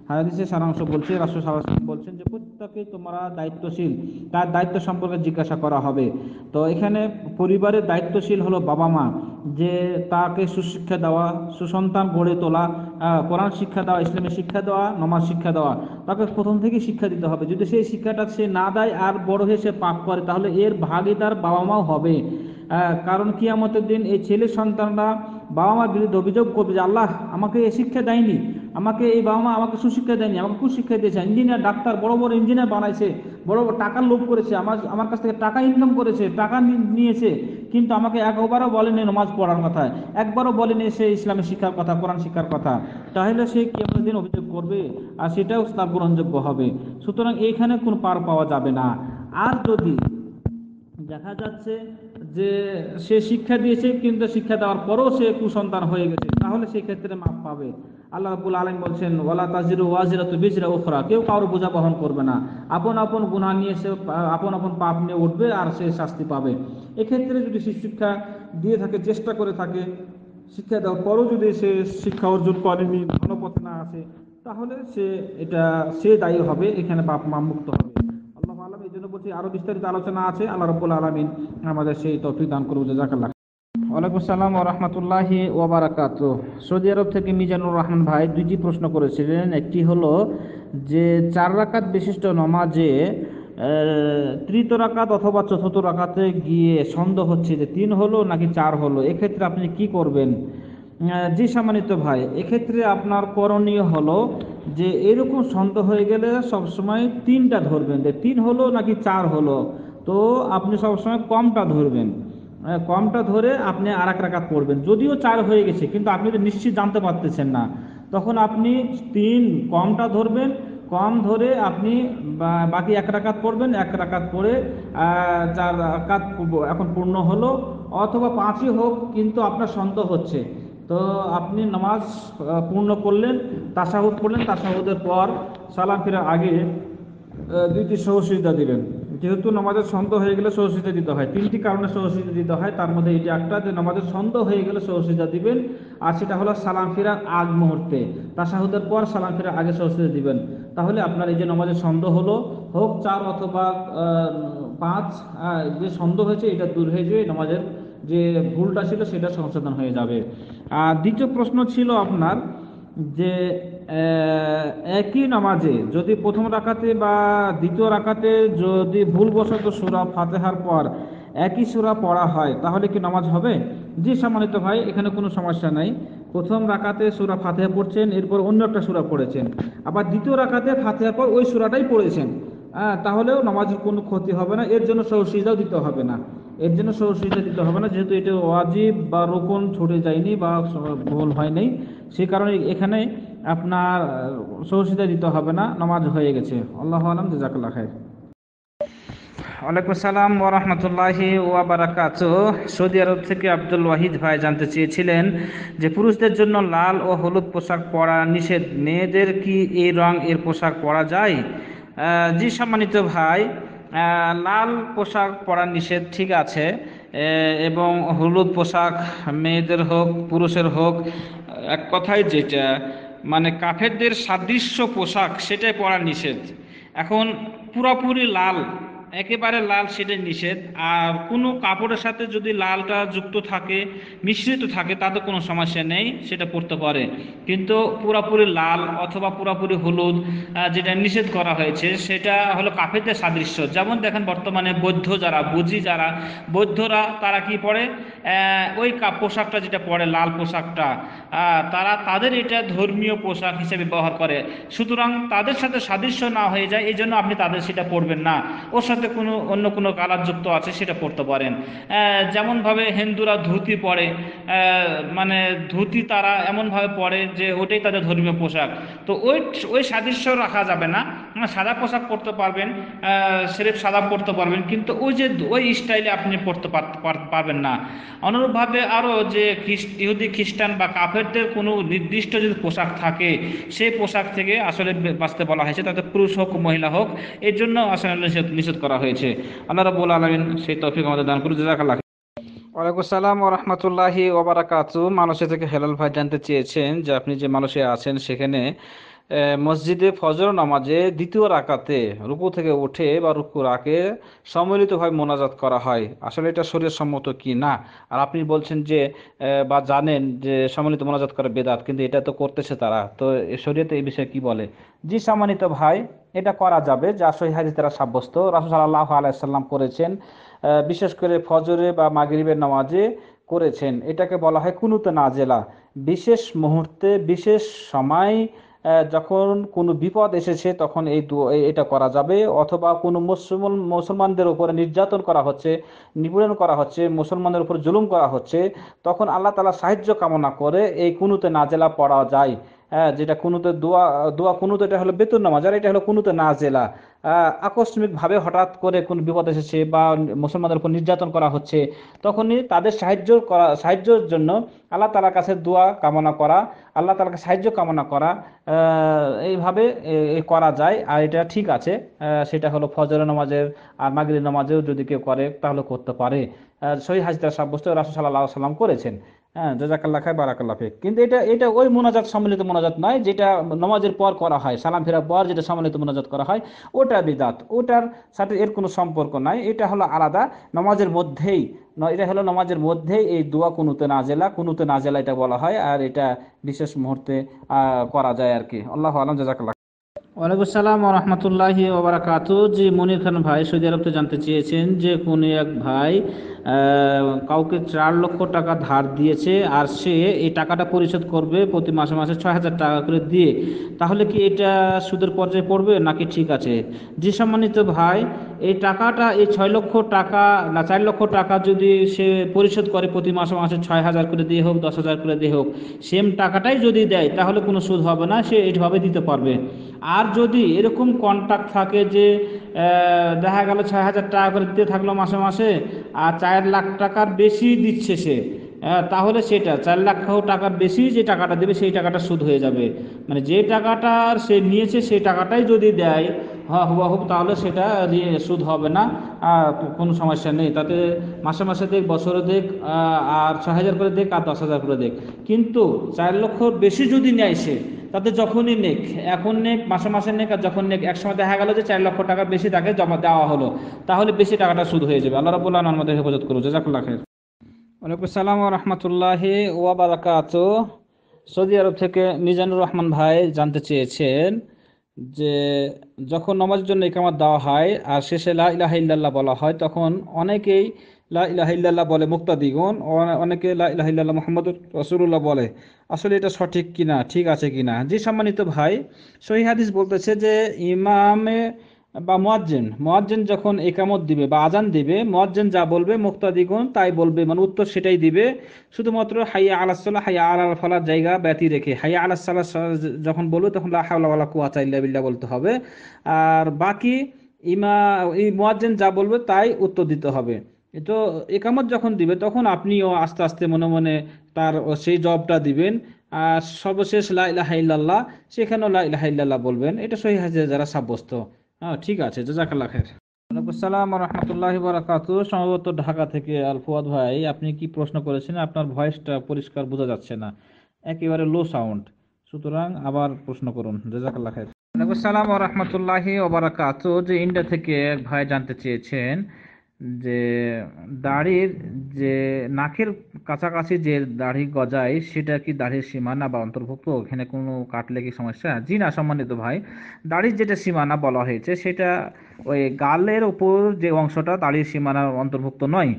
হাদিসের সারাংশ বলছে, রাসূল সাল্লাল্লাহু আলাইহি ওয়াসাল্লাম বলছেন যে প্রত্যেকেই তোমরা দায়িত্বশীল, তার দায়িত্ব সম্পর্কে জিজ্ঞাসা করা হবে। তো এখানে পরিবারের দায়িত্বশীল হলো বাবা মা, যে তাকে সুশিক্ষা দেওয়া, সুসন্তান গড়ে তোলা, কোরআন শিক্ষা দেওয়া, ইসলামী শিক্ষা দেওয়া, নামাজ শিক্ষা দেওয়া, তাকে প্রথম থেকেই শিক্ষা দিতে হবে। যদি সেই শিক্ষাটা সে না দেয় আর বড় হয়ে সে পাপ করে, তাহলে এর ভাগীদার বাবা মাও হবে। কারণ কিয়ামতের দিন এই ছেলে সন্তানরা বাবা মার বিরুদ্ধে অভিযোগ করবে যে আল্লাহ আমাকে এই শিক্ষা দেয়নি, আমাকে এই বাবা মা আমাকে সুশিক্ষা দেয়নি, আমাকে কুশিক্ষা দিয়েছে। ইঞ্জিনিয়ার, ডাক্তার, বড় বড় ইঞ্জিনিয়ার বানাইছে, বড় বড় টাকার লোভ করেছে, আমার কাছ থেকে টাকা ইনকাম করেছে, টাকা নিয়েছে, কিন্তু আমাকে একবারও বলেনি নামাজ পড়ার কথা, একবারও বলেনি সে ইসলামের শিক্ষার কথা, কোরআন শিক্ষার কথা। তাহলে সে কিয়ামতের দিন অভিযোগ করবে, আর সেটাও তার গ্রহণযোগ্য হবে। সুতরাং এইখানে কোনো পার পাওয়া যাবে না। আর যদি দেখা যাচ্ছে যে সে শিক্ষা দিয়েছে কিন্তু শিক্ষা দেওয়ার পরেও সে কুসন্তান হয়ে গেছে, তাহলে সেই ক্ষেত্রে মাপ পাবে। আল্লাহ রাব্বুল আলামিন বলছেন, ওয়ালা তাজিরু ওয়াজিরাতু বিজরা উখরা, কেউ কারো বোঝা বহন করবে না, আপন আপন গুনাহ নিয়ে সে আপন আপন পাপ নিয়ে উঠবে আর সে শাস্তি পাবে। এক্ষেত্রে যদি সে শিক্ষা দিয়ে থাকে, চেষ্টা করে থাকে, শিক্ষা দেওয়ার পরও যদি সে শিক্ষা অর্জন করেনি, ভালো পথে না আসে, তাহলে সে দায়ী হবে, এখানে পাপ মুক্ত হবে। আল্লাহু আ'লাম। এই জন্য বলছি আরো বিস্তারিত আলোচনা আছে, আল্লাহ রাব্বুল আলামিন আমাদের সেই তৌফিক দান করুন। জাযাকাল্লাহ। ওয়ালাইকুম আসসালাম ওয়া রাহমাতুল্লাহি ওয়া বারাকাতুহু। সৌদি আরব থেকে মিজানুর রহমান ভাই দুইটি প্রশ্ন করেছিলেন। একটি হলো যে 4 রাকাত বিশিষ্ট নামাজে তৃতীয় রাকাত অথবা চতুর্থ রাকাতে গিয়ে সন্দেহ হচ্ছে যে 3 হলো নাকি 4 হলো, এক্ষেত্রে আপনি কি করবেন? জি সম্মানিত ভাই, এক্ষেত্রে আপনার করণীয় হলো যে এরকম সন্দেহ হয়ে গেলে সবসময় 3টা ধরবেন, যে 3 হলো নাকি 4 হলো। তো আপনি সবসময় কমটা ধরবেন, কমটা ধরে আপনি আর এক রাকাত পড়বেন। যদিও 4 হয়ে গেছে কিন্তু আপনি তো নিশ্চিত জানতে পারতেছেন না, তখন আপনি 3 কমটা ধরবেন, কম ধরে আপনি বাকি 1 রাকাত পড়বেন, 1 রাকাত পড়ে 4 রাকাত এখন পূর্ণ হলো, অথবা 5ই হোক কিন্তু আপনার সন্দেহ হচ্ছে, তো আপনি নামাজ পূর্ণ করলেন, তাশাহুদ পড়লেন, তাশাহুদের পর সালাম ফেরার আগে 2টি সহসিজদা দিলেন। যেহেতু নামাজের সন্দেহ হয়ে গেলে সহসিজদা দিতে হয়, 3টি কারণে সহসিজদা দিতে হয়, তার মধ্যে এটি একটা, যে নামাজের সন্দেহ হয়ে গেলে সহসিজদা দিবেন, আর সেটা হলো সালাম ফেরার আগ মুহূর্তে, তাশাহুদের পর সালাম ফেরার আগে সহসিজদা দিবেন। তাহলে আপনার এই যে নামাজের সন্দেহ হলো, হোক 4 অথবা 5, যে সন্দেহ হয়েছে এটা দূর হয়ে যাবে, নামাজের যে ভুলটা ছিল সেটা সংশোধন হয়ে যাবে। আর দ্বিতীয় প্রশ্ন ছিল আপনার যে একই নামাজে যদি প্রথম রাকাতে বা দ্বিতীয় রাকাতে যদি ভুলবশত সূরা ফাতিহার পর একই সূরা পড়া হয় তাহলে কি নামাজ হবে? জি সম্মানিত ভাই, এখানে কোনো সমস্যা নাই। প্রথম রাকাতে সূরা ফাতিহা পড়ছেন, এরপর অন্য একটা সূরা পড়েছেন, আবার দ্বিতীয় রাকাতে ফাতিহার পর ওই সূরাটাই পড়েছেন, তাহলেও নামাজের কোনো ক্ষতি হবে না, এর জন্য সহসিজদাও দিতে হবে না, যেহেতু এটা ওয়াজিব বা রুকুন ছুটে যায়নি বা ভুল হয় নাই, সেই কারণে এখানে আপনার সহসিজদা দিতে হবে না, নামাজ হয়ে গেছে। আল্লাহু আ'লাম। জাযাকাল্লাহ খাইর। ওয়ালাইকুম আসসালাম ওয়া রাহমাতুল্লাহি ওয়া বারাকাতুহু। সৌদি আরব থেকে আব্দুল ওয়াহিদ ভাই জানতে চেয়েছিলেন যে পুরুষদের জন্য লাল ও হলুদ পোশাক পরা নিষেধ, মেয়েদের কি এই রং এর পোশাক পরা যায়? জি সম্মানিত ভাই, লাল পোশাক পরা নিষেধ ঠিক আছে, এবং হলুদ পোশাক মেয়েদের হোক পুরুষের হোক, এক কথায় যেটা মানে কাফেরদের সাদৃশ্য পোশাক সেটাই পরা নিষেধ। এখন পুরোপুরি লাল, একেবারে লাল সেটাই নিষেধ, আর কোনো কাপড়ের সাথে যদি লালটা যুক্ত থাকে, মিশ্রিত থাকে, তাতে কোনো সমস্যা নেই, সেটা পরতে পারে। কিন্তু পুরোপুরি লাল অথবা পুরোপুরি হলুদ যেটা নিষেধ করা হয়েছে সেটা হলো কাফেরদের সাদৃশ্য। যেমন দেখেন বর্তমানে বৌদ্ধরা তারা কি পরে, ওই পোশাকটা যেটা পরে লাল পোশাকটা, তাদের এটা ধর্মীয় পোশাক হিসেবে ব্যবহার করে। সুতরাং তাদের সাথে সাদৃশ্য না হয়ে যায়, এই জন্য আপনি তাদের সেটা পরবেন না, ওর সাথে অন্য কোনো কালার যুক্ত আছে সেটা পরতে পারেন। যেমনভাবে হিন্দুরা ধুতি পরে, মানে ধুতি তারা এমনভাবে পরে যে ওটাই তাদের ধর্মীয় পোশাক, তো ওই সাদৃশ্য রাখা যাবে না। সাদা পোশাক পরতে পারবেন, সিরেফ সাদা পরতে পারবেন, কিন্তু ওই স্টাইলে আপনি পরতে পারবেন না। অনুরূপভাবে আরও যে ইহুদি খ্রিস্টান বা কাফেরদের কোনো নির্দিষ্ট যদি পোশাক থাকে, সেই পোশাক থেকে আসলে বাঁচতে বলা হয়েছে, তাতে পুরুষ হোক মহিলা হোক, এর জন্য আসলে নিষেধ করা হয়েছে। আল্লাহ রাব্বুল আলামিন সেই তৌফিক আমাদের দান করুন। জাযাকাল্লাহ। ওয়ালাইকুম আসসালাম ওয়া রাহমাতুল্লাহি ওয়া বারাকাতুহু। মালয়েশিয়া থেকে হেলাল ভাই জানতে চেয়েছেন যে আপনি যে মালয়েশিয়া আছেন সেখানে মসজিদে ফজর নামাজে দ্বিতীয় রাকাতে রুকু থেকে উঠে বা রুকুর আগে সম্মিলিতভাবে মোনাজাত করা হয়, আসলে এটা শরীয়ত সম্মত কি না? আর আপনি বলছেন যে বা জানেন যে সম্মিলিত মোনাজাত করা বেদাত, কিন্তু এটা তো করতেছে তারা, তো শরীয়তে এই বিষয়ে কি বলে? জি সম্মানিত ভাই, এটা করা যাবে, যা সহিহ হাদিস দ্বারা সাব্যস্ত। রাসূল সাল্লাল্লাহু আলাইহি সাল্লাম করেছেন, বিশেষ করে ফজরে বা মাগরিবের নামাজে করেছেন। এটাকে বলা হয় কুনুতে নাজেলা, বিশেষ মুহূর্তে বিশেষ সময় যখন কোনো বিপদ এসেছে তখন এটা করা যাবে, অথবা কোনো মুসলমানদের উপরে নির্যাতন করা হচ্ছে, নিপীড়ন করা হচ্ছে, মুসলমানদের উপর জুলুম করা হচ্ছে, তখন আল্লাহ তাআলা সাহায্য কামনা করে এই কুনুতে নাজেলা পড়া যায়। যেটা কুনুতে দোয়া দোয়া কুনুত, এটা হলো বেতুন নামাজ, আর এটা হলো কুনুতে নাজেলা। আকস্মিকভাবে হঠাৎ করে কোন বিপদ এসেছে বা মুসলমানদের উপর নির্যাতন করা হচ্ছে, তখনই তাদের সাহায্যের জন্য আল্লাহ তাআলার কাছে দোয়া কামনা করা, আল্লাহ তাআলার কাছে সাহায্য কামনা করা, এইভাবে করা যায়। আর এটা ঠিক আছে, সেটা হলো ফজরের নামাজের আর মাগরিব নামাজেও যদি কেউ করে তাহলে করতে পারে। সহিহ হাদিসে সাব্যস্ত রাসূল সাল্লাল্লাহু আলাইহি ওয়াসাল্লাম করেছেন। হ্যাঁ, জাযাকাল্লাহ খাইর, বারাকাল্লাহ ফিক। কিন্তু এটা এটা ওই মোনাজাত সম্মিলিত মোনাজাত নয় যেটা নামাজের পর করা হয়, সালাম ফেরার পর যেটা সম্মিলিত মোনাজাত করা হয়, ওটা বিদআত, ওটার সাথে এর কোনো সম্পর্ক নাই। এটা হলো আলাদা, নামাজের মধ্যেই এটা হলো নামাজের মধ্যেই এই দোয়া কুনুতে নাজেলা এটা বলা হয়, আর এটা বিশেষ মুহূর্তে করা যায় আর কি। আল্লাহু আলাম। জাযাকাল্লাহ। ওয়ালাইকুম আসসালাম ওয়া রাহমাতুল্লাহি ওয়া বারাকাতুহু। জি, মনির খান ভাই সৌদি আরব থেকে জানতে চেয়েছেন যে কোন এক ভাই কাউকে 4 লক্ষ টাকা ধার দিয়েছে, আর সে এই টাকাটা পরিশোধ করবে প্রতি মাসে মাসে 6,000 টাকা করে দিয়ে, তাহলে কি এটা সুদের পর্যায়ে পড়বে নাকি ঠিক আছে? জি সম্মানিত ভাই, এই টাকাটা, এই 6 লক্ষ টাকা না 4 লক্ষ টাকা যদি সে পরিশোধ করে প্রতি মাসে মাসে 6,000 করে দিয়ে হোক 10,000 করে দিয়ে হোক, সেম টাকাটাই যদি দেয় তাহলে কোনো সুদ হবে না, সে এইভাবে দিতে পারবে। আর যদি এরকম কন্ট্রাক্ট থাকে যে দেখা গেল 6,000 টাকা করে দিতে থাকলো মাসে মাসে, আর 4 লাখ টাকার বেশি দিচ্ছে সে, তাহলে সেটা 4 লাখ টাকার বেশি যে টাকাটা দেবে সেই টাকাটা সুদ হয়ে যাবে। মানে যে টাকাটা সে নিয়েছে সেই টাকাটাই যদি দেয় হুবহু, তাহলে সেটা সুদ হবে না, কোনো সমস্যা নেই তাতে। মাসে মাসে দেখ, বছরে দেখ, আর 6,000 করে দেখ আর 10,000 করে দেখ। কিন্তু 4 লক্ষ বেশি যদি নেয় সে, তাতে যখনই নেক, এখন নেক, মাসে মাসে নেক, আর যখন নেক, একসময় দেখা গেল যে 4 লক্ষ টাকা বেশি তাকে জমা দেওয়া হলো, তাহলে বেশি টাকাটা সুদ হয়ে যাবে। আল্লাহ রাব্বুল আলামিন আমাদের হেফাজত করুন। জাযাকাল্লাহ খাইর। ওয়ালাইকুম আসসালাম ওয়া রাহমাতুল্লাহি ওয়া বারাকাতুহু। সৌদি আরব থেকে মিজানুর রহমান ভাই জানতে চেয়েছেন যে যখন নামাজের জন্য ইকামত দেওয়া হয় আর শেষে লা ইলাহা ইল্লাল্লাহ বলা হয়, তখন অনেকেই লা ইলাহা ইল্লাল্লাহ বলে মুক্তাদিগণ, অনেকে লা ইলাহা ইল্লাল্লাহ মুহাম্মাদুর রাসূলুল্লাহ বলে। আসলে এটা সঠিক কিনা, ঠিক আছে কিনা? জি সম্মানিত ভাই, সহিহ হাদিস বলতেছে যে ইমামে বা মুয়াজ্জিন যখন ইকামত দিবে বা আজান দিবে, মুয়াজ্জিন যা বলবে মুক্তাদিগণ তাই বলবে, মানে উত্তর সেটাই দিবে। শুধুমাত্র হাইয়া আলাস সালাহ, হাইয়া আলাল ফালাহ জায়গা ব্যতি রেখে হাইয়া আলাস সালাহ যখন বলবে তখন লা হাওলা ওয়ালা কুওয়াতা ইল্লা বিল্লাহ বলতে হবে। আর বাকি এই মুয়াজ্জিন যা বলবে তাই উত্তর দিতে হবে। তো ইকামত যখন দিবে তখন আপনিও আস্তে আস্তে মনে মনে তার সেই জবাবটা দিবেন। আর সর্বশেষ লা ইলাহা ইল্লাল্লাহ, সেখানেও লা ইলাহা ইল্লাল্লাহ বলবেন। এটা সহিহ হাদিসে যারা সাব্যস্ত। হ্যাঁ, ঠিক আছে। জাযাকাল্লাহ খাইর। ওয়ালাইকুম আসসালাম ওয়া রাহমাতুল্লাহি ওয়া বারাকাতুহু। সম্ভবত ঢাকা থেকে আল ফুয়াদ ভাই, আপনি কি প্রশ্ন করেছেন? আপনার ভয়েসটা পরিষ্কার বোঝা যাচ্ছে না, একেবারে লো সাউন্ড, সুতরাং আবার প্রশ্ন করুন। জাযাকাল্লাহ খাইর। ওয়ালাইকুম আসসালাম ওয়া রাহমাতুল্লাহি ওয়া বারাকাতুহু। যে ইন্ডিয়া থেকে এক ভাই জানতে চেয়েছেন যে দাড়ির যে নাকের কাছাকাছি যে দাড়ি গজায় সেটা কি দাড়ির সীমানা বা অন্তর্ভুক্ত? এখানে কোনো কাটলে কি সমস্যা? জি না সম্মানিত ভাই, দাড়ির যেটা সীমানা বলা হয়েছে সেটা ওই গালের উপর যে অংশটা দাড়ির সীমানার অন্তর্ভুক্ত নয়।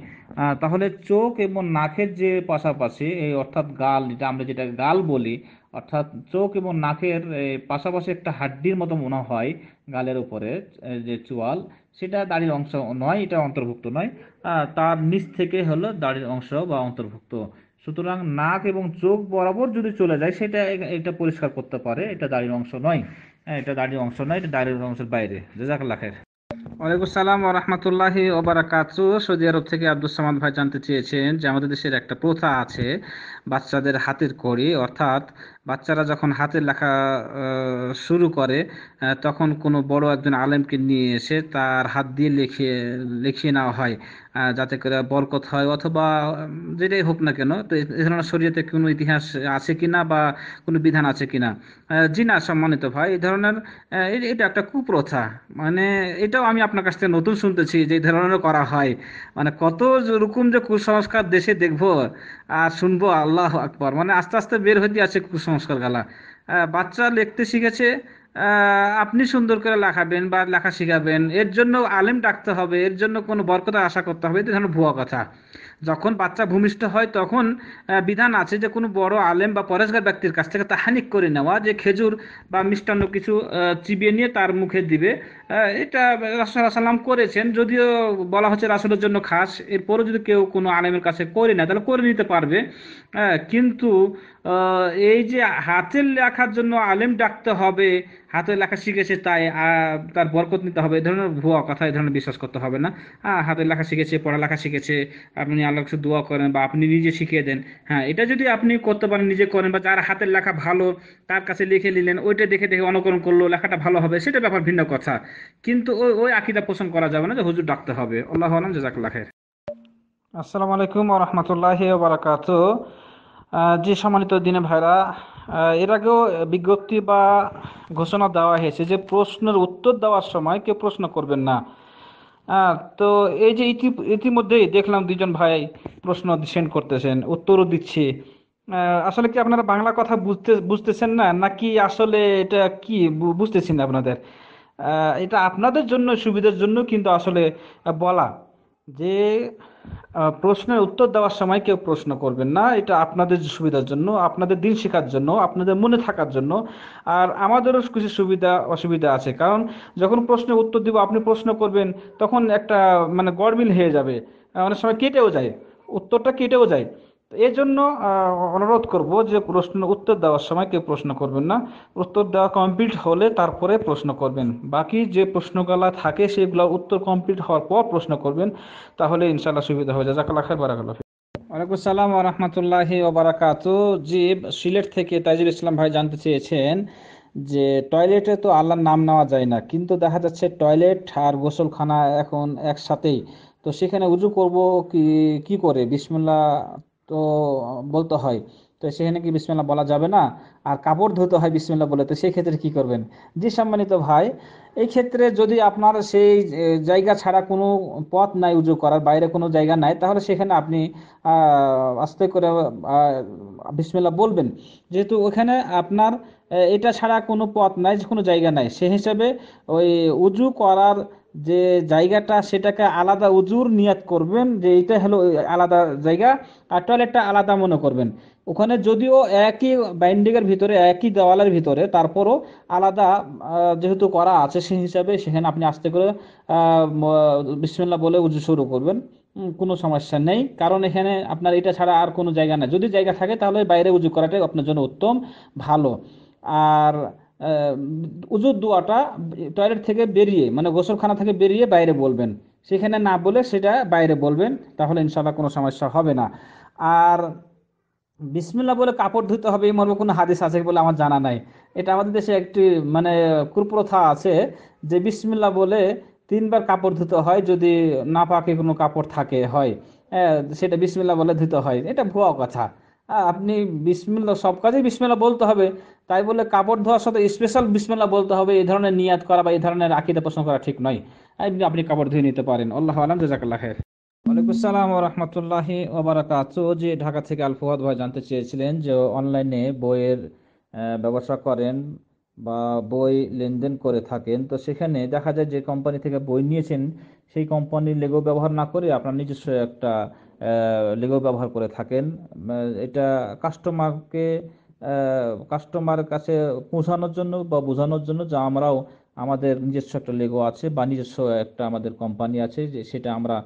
তাহলে চোখ এবং নাকের যে পাশাপাশি, এই অর্থাৎ গাল, যেটা গাল বলি, অর্থাৎ চোখ এবং নাকের পাশাপাশি একটা হাড্ডির মতো মনে হয় গালের উপরে যে চোয়াল, সেটা দাড়ির অংশ নয়, এটা অন্তর্ভুক্ত নয়। তার নিচ থেকে হলো দাড়ির অংশ বা অন্তর্ভুক্ত। সুতরাং নাক এবং চোখ বরাবর যদি চলে যায় সেটা এটা পরিষ্কার করতে পারে, এটা দাড়ির অংশ নয়। এটা দাড়ির অংশ নয়, এটা দাড়ির অংশের বাইরে। জাযাকাল্লাহ খাইর। ওয়ালাইকুম সালাম ওয়া রাহমাতুল্লাহি ওয়া বারাকাতুহু। সৌদি আরব থেকে আব্দুস সামাদ ভাই জানতে চেয়েছেন যে আমাদের দেশের একটা প্রথা আছে বাচ্চাদের হাতের কড়ি, অর্থাৎ বাচ্চারা যখন হাতের লেখা শুরু করে তখন কোনো বড় একজন আলেমকে নিয়ে এসে তার হাত দিয়ে লিখিয়ে নেওয়া হয়, যাতে করে বরকত হয়, অথবা যেটাই হোক না কেন। তো এই ধরনের শরীয়তে কোনো ইতিহাস আছে কিনা বা কোনো বিধান আছে কিনা? জি না সম্মানিত ভাই, এই ধরনের এটা একটা কুপ্রথা। মানে এটাও আমি আপনার কাছ থেকে নতুন শুনতেছি যে এই ধরনের করা হয়। মানে কত রকম যে কুসংস্কার দেশে দেখবো আর শুনবো, আল্লাহ আকবার। মানে আস্তে আস্তে বের হইতে আছে কুসংস্কার গালা। বাচ্চা লিখতে শিখেছে, আপনি সুন্দর করে লেখাবেন বা লেখা শিখাবেন, এর জন্য আলেম ডাকতে হবে, এর জন্য কোনো বরকতের আশা করতে হবে, এটা ধরনের ভুয়া কথা। যখন বাচ্চা ভূমিষ্ঠ হয় তখন বিধান আছে যে কোনো বড় আলেম বা পরেশগার ব্যক্তির কাছ থেকে তাহানিক করে নেওয়া, যে খেজুর বা মিষ্টান্ন কিছু চিবিয়ে নিয়ে তার মুখে দিবে। এটা রাসূল সাল্লাম করেছেন, যদিও বলা হচ্ছে রাসূলের জন্য খাস। এরপরও যদি কেউ কোনো আলেমের কাছে করে নেয় তাহলে করে নিতে পারবে। কিন্তু এই যে হাতের লেখার জন্য আলেম ডাকতে হবে, হাতের লেখা শিখেছে তাই তার বরকত নিতে হবে, এই ধরনের ভুয়া কথা, এই ধরনের বিশ্বাস করতে হবে না। হাতের লেখা শিখেছে, পড়ালেখা শিখেছে, আপনি আল্লাহর কাছে দোয়া করেন বা আপনি নিজে শিখিয়ে দেন। হ্যাঁ, এটা যদি আপনি করতে পারেন, নিজে করেন, বা যার হাতের লেখা ভালো তার কাছে লিখে নিলেন, ওইটা দেখে দেখে অনুকরণ করলো, লেখাটা ভালো হবে, সেটা ব্যাপার ভিন্ন কথা। কিন্তু ওই ওই আকীদা পোষণ করা যাবে না যে হুজুর ডাকতে হবে। আল্লাহু আলাম, জাযাকাল্লাহ খাইর। আসসালামু আলাইকুম ওয়া রাহমাতুল্লাহি ওয়া বারাকাতুহু। জি সম্মানিত দিনে ভাইরা, এর আগেও বিজ্ঞপ্তি বা ঘোষণা দেওয়া হয়েছে যে প্রশ্নের উত্তর দেওয়ার সময় কেউ প্রশ্ন করবেন না। তো এই যে ইতিমধ্যেই দেখলাম দুইজন ভাই প্রশ্ন সেন্ড করতেছেন, উত্তরও দিচ্ছি। আসলে কি আপনারা বাংলা কথা বুঝতেছেন না, নাকি আসলে এটা কি বুঝতেছি না আপনাদের? এটা আপনাদের জন্য সুবিধার জন্য কিন্তু আসলে বলা যে প্রশ্নের উত্তর দেওয়ার সময় কেউ প্রশ্ন করবেন না, এটা আপনাদের সুবিধার জন্য, আপনাদের দিন শেখার জন্য, আপনাদের মনে থাকার জন্য। আর আমাদেরও কিছু সুবিধা অসুবিধা আছে, কারণ যখন প্রশ্নের উত্তর দিব আপনি প্রশ্ন করবেন, তখন একটা মানে গরমিল হয়ে যাবে, অনেক সময় কেটেও যায়, উত্তরটা কেটেও যায়। তো এই জন্য অনুরোধ করব যে প্রশ্ন উত্তর দেওয়ার সময় কেউ প্রশ্ন করবেন না, উত্তর দেওয়া কমপ্লিট হলে তারপরে প্রশ্ন করবেন। বাকি যে প্রশ্নগুলা থাকে সেগুলো উত্তর কমপ্লিট হওয়ার পর প্রশ্ন করবেন, তাহলে ইনশাআল্লাহ সুবিধা হয়ে যায়। জাযাকাল্লাহ খাইর, বারাকাল্লাহ ফিক। ওয়ালাইকুম আসসালাম ওয়া রাহমাতুল্লাহি ওয়া বারাকাতুহু। জি, সিলেট থেকে তাইজুল ইসলাম ভাই জানতে চেয়েছেন যে টয়লেটে তো আল্লাহর নাম নেওয়া যায় না, কিন্তু দেখা যাচ্ছে টয়লেট আর গোসলখানা এখন একসাথেই, তো সেখানে উজু করব কি কি করে? বিসমিল্লাহ তো বলতে হয়, তো সেখানে কি বিসমিল্লাহ বলা যাবে না? আর কাপড় ধুতে হয় বিসমিল্লাহ বলে, তো সেই ক্ষেত্রে কি করবেন? জি সম্মানিত ভাই, এই ক্ষেত্রে যদি আপনার সেই জায়গা ছাড়া কোনো পথ নাই, উজু করার বাইরে কোনো জায়গা নাই, তাহলে সেখানে আপনি আস্তে করে বিসমিল্লাহ বলবেন। যেহেতু ওখানে আপনার এটা ছাড়া কোনো পথ নাই, কোনো জায়গা নাই, সেই হিসাবে ওই উজু করার যে জায়গাটা সেটাকে আলাদা উজুর নিয়াত করবেন, যে এটা হলো আলাদা জায়গা, আর টয়লেটটা আলাদা মনে করবেন। ওখানে যদিও একই বাইন্ডিং এর ভিতরে, একই দেওয়ালের ভিতরে, তারপরও আলাদা যেহেতু করা আছে, সেই হিসাবে সেখানে আপনি আস্তে করে বিসমিল্লাহ বলে উজু শুরু করবেন। কোনো সমস্যা নেই, কারণ এখানে আপনার এটা ছাড়া আর কোনো জায়গা নাই। যদি জায়গা থাকে তাহলে বাইরে উজু করাটাই আপনার জন্য উত্তম, ভালো। আর আহ, উজুর দোয়াটা টয়লেট থেকে বেরিয়ে, মানে গোসলখানা থেকে বেরিয়ে বাইরে বলবেন, সেখানে না বলে সেটা বাইরে বলবেন, তাহলে ইনশাল্লাহ কোনো সমস্যা হবে না। আর বিসমিল্লাহ বলে কাপড় ধুতে হবে এই মর্মে কোনো হাদিস আছে বলে আমার জানা নাই। এটা আমাদের দেশে একটি মানে কুপ্রথা আছে যে বিসমিল্লাহ বলে তিনবার কাপড় ধুতে হয়, যদি নাপাকে কোনো কাপড় থাকে হয়, সেটা বিসমিল্লাহ বলে ধুতে হয়। এটা ভুয়া কথা। আপনি বিসমিল্লাহ, সব কাজে বিসমিল্লাহ বলতে হবে, তাই বলে কাপড় ধোয়ার সাথে স্পেশাল বিসমিল্লাহ বলতে হবে, এই ধরনের নিয়াত করা বা এই ধরনের আকীদা পোষণ করা ঠিক নয়। আপনি কাপড় ধুয়ে নিতে পারেন। আল্লাহু আলাম, জাযাকাল্লাহ খাইর। ওয়ালাইকুম আসসালাম ওয়া রাহমাতুল্লাহি ওয়া বারাকাতুহু। যে ঢাকা থেকে আল ফুয়াদ ভাই জানতে চেয়েছিলেন যে অনলাইনে বইয়ের ব্যবসা করেন বা বই লেনদেন করে থাকেন, তো সেখানে দেখা যায় যে কোম্পানি থেকে বই নিয়েছেন সেই কোম্পানির লেগো ব্যবহার না করে আপনার নিজস্ব একটা লেগো ব্যবহার করে থাকেন। এটা কাস্টমারকে কাস্টমার কাছে পৌঁছানোর জন্য বা বোঝানোর জন্য যে আমরাও আমাদের নিজস্ব একটা লেগো আছে বা নিজস্ব একটা আমাদের কোম্পানি আছে, যে সেটা আমরা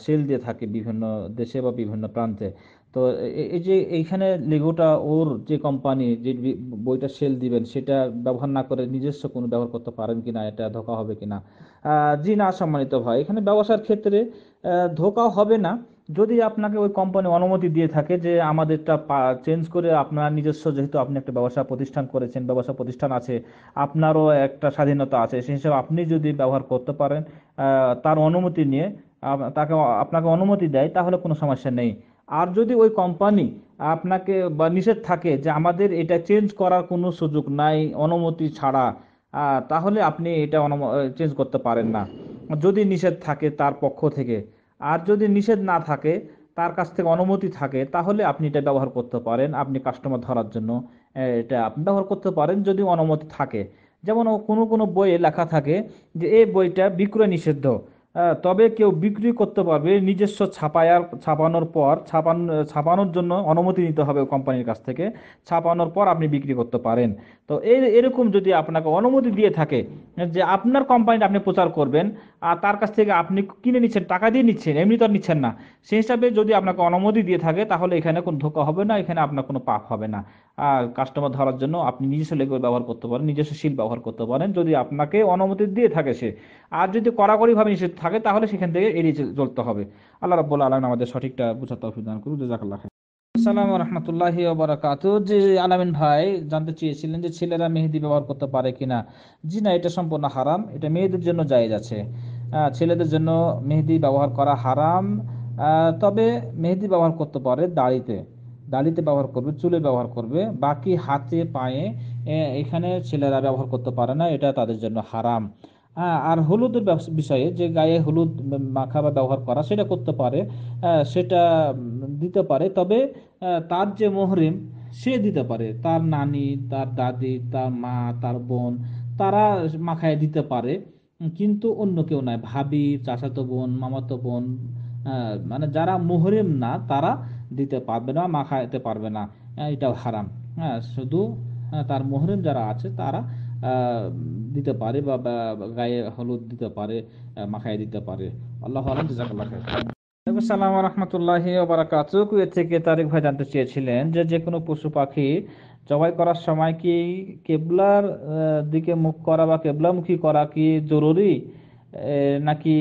সেল দিয়ে থাকি বিভিন্ন দেশে বা বিভিন্ন প্রান্তে। তো এই যে এইখানে লেগোটা ওর যে কোম্পানি যে বইটা সেল দিবেন সেটা ব্যবহার না করে নিজস্ব কোনো ব্যবহার করতে পারেন কিনা, এটা ধোঁকা হবে কিনা? জি না সম্মানিত ভাই, এখানে ব্যবসার ক্ষেত্রে ধোঁকা হবে না, যদি আপনাকে ওই কোম্পানি অনুমতি দিয়ে থাকে যে আমাদেরটা চেঞ্জ করে আপনার নিজস্ব, যেহেতু আপনি একটা ব্যবসা প্রতিষ্ঠান করেছেন, ব্যবসা প্রতিষ্ঠান আছে, আপনারও একটা স্বাধীনতা আছে, সেই হিসাবে আপনি যদি ব্যবহার করতে পারেন তার অনুমতি নিয়ে, তাকে আপনাকে অনুমতি দেয়, তাহলে কোনো সমস্যা নেই। আর যদি ওই কোম্পানি আপনাকে বা নিষেধ থাকে যে আমাদের এটা চেঞ্জ করার কোনো সুযোগ নাই অনুমতি ছাড়া, তাহলে আপনি এটা চেঞ্জ করতে পারেন না, যদি নিষেধ থাকে তার পক্ষ থেকে। আর যদি নিষেধ না থাকে, তার কাছ থেকে অনুমতি থাকে, তাহলে আপনি এটা ব্যবহার করতে পারেন, আপনি কাস্টমার ধরার জন্য এটা আপনি ব্যবহার করতে পারেন যদি অনুমতি থাকে। যেমন কোনো কোনো বইয়ে লেখা থাকে যে এই বইটা বিক্রয় নিষিদ্ধ, তবে কেউ বিক্রি করতে পারবে নিজস্ব ছাপানোর পর, ছাপানোর জন্য অনুমতি নিতে হবে কোম্পানির কাছ থেকে। ছাপানোর পর আপনি বিক্রি করতে পারেন। তো এরকম যদি আপনাকে অনুমতি দিয়ে থাকে যে আপনার কোম্পানিটা আপনি প্রচার করবেন, আর তার কাছ থেকে আপনি কিনে নিচ্ছেন, টাকা দিয়ে নিচ্ছেন, এমনি তো আর নিচ্ছেন না, সেই হিসাবে যদি আপনাকে অনুমতি দিয়ে থাকে তাহলে এখানে কোনো ধোঁকা হবে না, এখানে আপনার কোনো পাপ হবে না। আর কাস্টমার ধরার জন্য আপনি নিজস্ব লেগুর ব্যবহার করতে পারেন, নিজস্ব শিল ব্যবহার করতে পারেন যদি আপনাকে অনুমতি দিয়ে থাকে সে। আর যদি কড়াকড়িভাবে নিষেধ থাকে তাহলে সেখান থেকে এড়িয়ে চলতে হবে। আল্লাহ রাব্বুল আলামিন আমাদের সঠিকটা বোঝার তৌফিক দান করুন। জাযাকাল্লাহ খাইর। আসসালামু রাহমাতুল্লাহি ওয়া বারাকাতুহু। জি, আলামিন ভাই জানতে চেয়েছিলেন যে ছেলেরা মেহেদি ব্যবহার করতে পারে কিনা। জি না, এটা সম্পূর্ণ হারাম। এটা মেয়েদের জন্য জায়েজ আছে। ছেলেদের জন্য মেহেদি ব্যবহার করা হারাম। তবে মেহেদি ব্যবহার করতে পারে দাড়িতে, দাড়িতে ব্যবহার করবে, চুলে ব্যবহার করবে, বাকি হাতে পায়ে এখানে ছেলেরা ব্যবহার করতে পারে না, এটা তাদের জন্য হারাম। আর হলুদের বিষয়ে, যে গায়ে হলুদ মাখা বা ব্যবহার করা, সেটা করতে পারে, সেটা দিতে পারে। তবে তার যে মুহরিম সে দিতে পারে, তার নানি, তার দাদি, তার মা, তার বোন, তারা মাখায় দিতে পারে। কিন্তু অন্য কেউ নয়, ভাবি, চাচাতো বোন, মামাতো বোন, মানে যারা মুহরিম না তারা দিতে পারবে না, মাখাইতে পারবে না। এটাও হারাম। শুধু তার মুহরিম যারা আছে তারা আহ, দিতে পারে, বা গায়ে হলুদ দিতে পারে, মাখায় দিতে পারে। আল্লাহ আলম। জাযাকাল্লাহ খাইর। আসসালামু রহমতুল্লাহি ওয়া বারাকাতুহু। কুয়েত থেকে তারিক ভাই জানতে চেয়েছিলেন যে যে কোনো পশু পাখি জবাই করার সময় কি কেবলার দিকে মুখ করা বা কেবলামুখী করা কি জরুরি, নাকি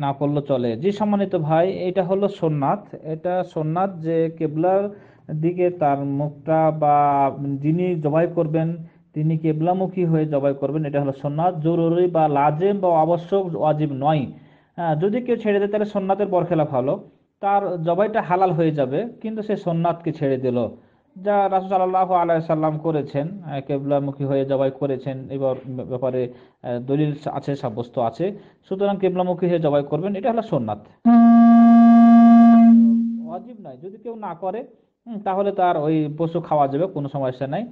না করলে চলে? জি সম্মানিত ভাই, এটা হলো সুন্নাত। এটা সুন্নাত যে কেবলার দিকে তার মুখটা, বা যিনি জবাই করবেন তিনি কেবলামুখী হয়ে জবাই করবেন, এটা হলো সুন্নাত। জরুরি বা লাজেম বা আবশ্যক, ওয়াজিব নয়। হ্যাঁ, যদি কেউ ছেড়ে দেয় তাহলে সুন্নাতের বরখেলাপ হলো, তার জবাইটা হালাল হয়ে যাবে কিন্তু সে সুন্নাতকে ছেড়ে দিল, যা রাসূল সাল্লাল্লাহু আলাইহি সাল্লাম করেছেন, কেবলামুখী হয়ে জবাই করেছেন। এবার ব্যাপারে দলিল আছে, সাব্যস্ত আছে। সুতরাং কেবলামুখী হয়ে জবাই করবেন, এটা হলো সুন্নাত, ওয়াজিব নয়। যদি কেউ না করে তাহলে তার ওই পশু খাওয়া যাবে, কোনো সমস্যা নাই।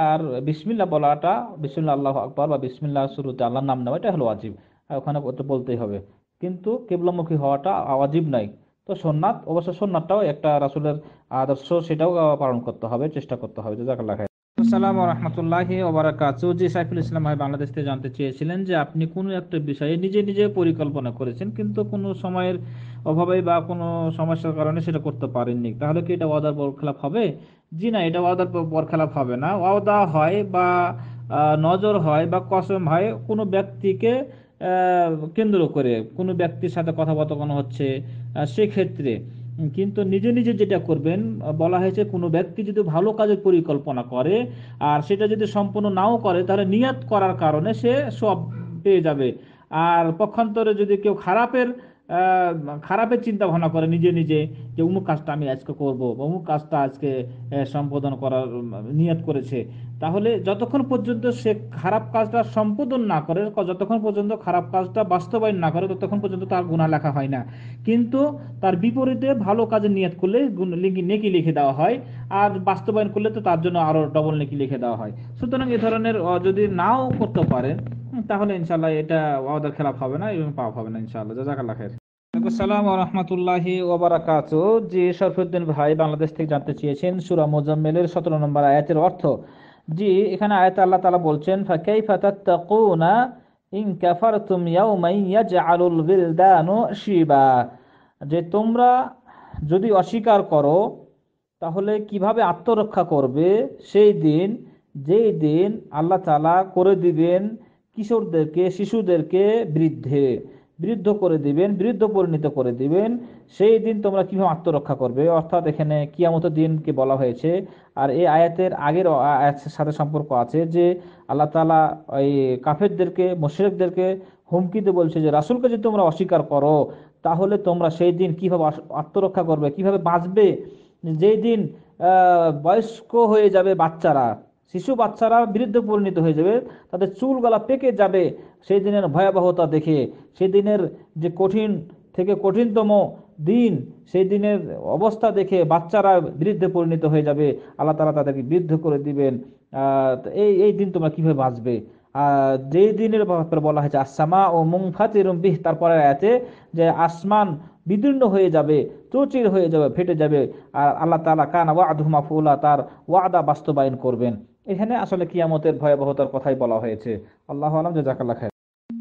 আর বিসমিল্লাহ বলাটা, বিসমিল্লাহ আল্লাহু আকবার বা বিসমিল্লাহ শুরুতে আল্লাহর নাম নেওয়া, এটা হলো ওয়াজিব। ওখানে ওটা বলতেই হবে, কিন্তু কেবলামুখী হওয়াটা ওয়াজিব নাই। তো সুন্নাত, অবশ্য সুন্নাতটাও একটা রাসূলের আদর্শ, সেটাও পালন করতে হবে, চেষ্টা করতে হবে। জাযাকাল্লাহ খাইর। আসসালামু রাহমাতুল্লাহি ওয়া বারাকাতুহু। জি, সাইফুল ইসলাম ভাই বাংলাদেশ থেকে জানতে চেয়েছিলেন যে আপনি কোনো একটা বিষয়ে নিজে নিজে পরিকল্পনা করেছেন কিন্তু কোনো সময়ের অভাবে বা কোনো সমস্যার কারণে সেটা করতে পারেননি, তাহলে কি এটা ওয়াদার বরখেলাপ হবে? জি না, এটা ওয়াদার বরখেলাপ হবে না। ওয়াদা হয় বা নজর হয় বা কসম হয় কোনো ব্যক্তিকে কেন্দ্র করে, কোনো ব্যক্তির সাথে কথাবার্তা হচ্ছে, সেক্ষেত্রে। কিন্তু নিজে নিজে যেটা করবেন, বলা হয়েছে কোনো ব্যক্তি যদি ভালো কাজের পরিকল্পনা করে আর সেটা যদি সম্পূর্ণ নাও করে তাহলে নিয়াত করার কারণে সে সব পেয়ে যাবে। আর পক্ষান্তরে যদি কেউ আহ, খারাপের চিন্তা ভাবনা করে নিজে নিজে, যে অমুক কাজটা আমি আজকে করব, বা অমুক কাজটা আজকে সম্পাদন করার নিয়ত করেছে, তাহলে যতক্ষণ পর্যন্ত সে খারাপ কাজটা সম্পাদন না করে, যতক্ষণ পর্যন্ত খারাপ কাজটা বাস্তবায়ন না করে, ততক্ষণ পর্যন্ত তার গুনাহ লেখা হয় না। কিন্তু তার বিপরীতে ভালো কাজের নিয়ত করলে নেকি লিখে দেওয়া হয়, আর বাস্তবায়ন করলে তো তার জন্য আরো ডবল নেকি লিখে দেওয়া হয়। সুতরাং এ ধরনের যদি নাও করতে পারেন তাহলে ইনশাল্লাহ এটা ওয়াদার খেলাফ হবে না এবং পাপ হবে না ইনশাআল্লাহ। জাযাকাল্লাহ খাইর। আসসালাম ওয়া রাহমাতুল্লাহি ওয়া বারাকাতুহু। জি, শরফুদ্দিন ভাই বাংলাদেশ থেকে জানতে চেয়েছেন সূরা মুজাম্মিলের 17 নম্বর আয়াতের অর্থ। জি, এখানে আয়াতে আল্লাহ তাআলা বলছেন ফাকাইফা তাত্তাকুনা ইন কাফারতুম ইয়াওমান ইয়াজআলুল বিলদানু শিবা, যে তোমরা যদি অস্বীকার করো তাহলে কিভাবে আত্মরক্ষা করবে সেই দিন, যেই দিন আল্লাহ তাআলা করে দিবেন কিশোরদেরকে, শিশুদেরকে বৃদ্ধ করে দিবেন, বৃদ্ধ পরিণত করে দিবেন। সেই দিন তোমরা কিভাবে আত্মরক্ষা করবে, অর্থাৎ এখানে কিয়ামতের দিনকে বলা হয়েছে। আর এই আয়াতের আগের আয়াতের সাথে সম্পর্ক আছে যে আল্লাহ তাআলা ওই কাফেরদেরকে, মুশরিকদেরকে হুমকি দিয়ে বলছে যে রাসূলকে যদি তোমরা অস্বীকার করো তাহলে তোমরা সেই দিন কিভাবে আত্মরক্ষা করবে, কিভাবে বাঁচবে। যেই দিন বয়স্ক হয়ে যাবে বাচ্চারা, শিশু বাচ্চারা বৃদ্ধ পরিণত হয়ে যাবে, তাদের চুল গলা পেকে যাবে, সেই দিনের ভয়াবহতা দেখে, সেই দিনের যে কঠিন থেকে কঠিনতম দিন, সেই দিনের অবস্থা দেখে বাচ্চারা বৃদ্ধে পরিণত হয়ে যাবে, আল্লাহ তাআলা তাদেরকে বৃদ্ধ করে দিবেন। তো এই এই দিন তোমরা কিভাবে বাঁচবে? যেই দিনের ব্যাপারে বলা হয়েছে আসসামা ও মুনফাতিরুম বিহ, তারপরে আয়াতে যে আসমান বিদীর্ণ হয়ে যাবে, চৌচির হয়ে যাবে, ফেটে যাবে, আর আল্লাহ তাআলা কানা ওয়া'দুহু মাফউলা, তার ওয়াদা বাস্তবায়ন করবেন। এখানে আসলে কিয়ামতের ভয়াবহতার কথাই বলা হয়েছে। আল্লাহু আলাম, জাযাকাল্লাহ খাইর।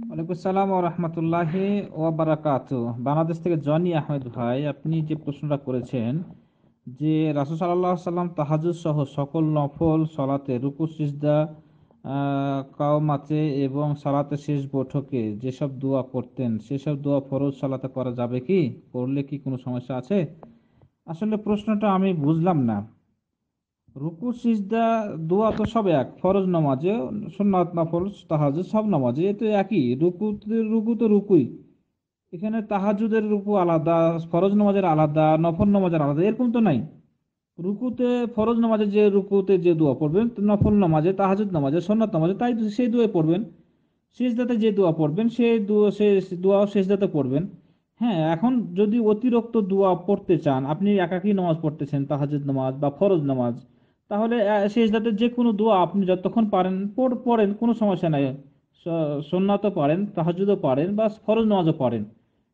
ওয়ালাইকুম আসসালাম ওয়া রাহমাতুল্লাহি ওয়া বারাকাতুহু। বাংলাদেশ থেকে জনি আহমেদ ভাই, আপনি যে প্রশ্নটা করেছেন যে রাসূল সাল্লাল্লাহু আলাইহি সাল্লাম তাহাজ্জুদ সহ সকল নফল সালাতে রুকু সিজদা কাওমাতে এবং সালাতের শেষ বৈঠকে যেসব দোয়া করতেন সেসব দোয়া ফরজ সালাতে করা যাবে কি? করলে কি কোনো সমস্যা আছে? আসলে প্রশ্নটা আমি বুঝলাম না। রুকু সিজদা দোয়া তো সব এক, ফরজ নামাজে, সুন্নাত নফল তাহাজ্জুদ সব নামাজে এ তো একই। রুকু তো রুকুই। এখানে তাহাজ্জুদের রুকু আলাদা, ফরজ নামাজের আলাদা, নফল নামাজের আলাদা, এরকম তো নাই। রুকুতে ফরজ নামাজে যে রুকুতে যে দোয়া পড়বেন, নফল নামাজে, তাহাজ্জুদ নামাজে, সুন্নাত নামাজে তাই সেই দোয়া পড়বেন। সিজদাতে যে দোয়া পড়বেন সেই দোয়া, সে দোয়া সিজদাতে পড়বেন। হ্যাঁ, এখন যদি অতিরিক্ত দোয়া পড়তে চান, আপনি একাকী নামাজ পড়তেছেন, তাহাজ্জুদ নামাজ বা ফরজ নামাজ, তাহলে সিজদাতে যে কোনো দোয়া আপনি যতক্ষণ পারেন পড়েন, কোনো সমস্যা নাই। সুন্নাতও পারেন, তাহাজ্জুদও পারেন, বা ফরজ নামাজও পারেন।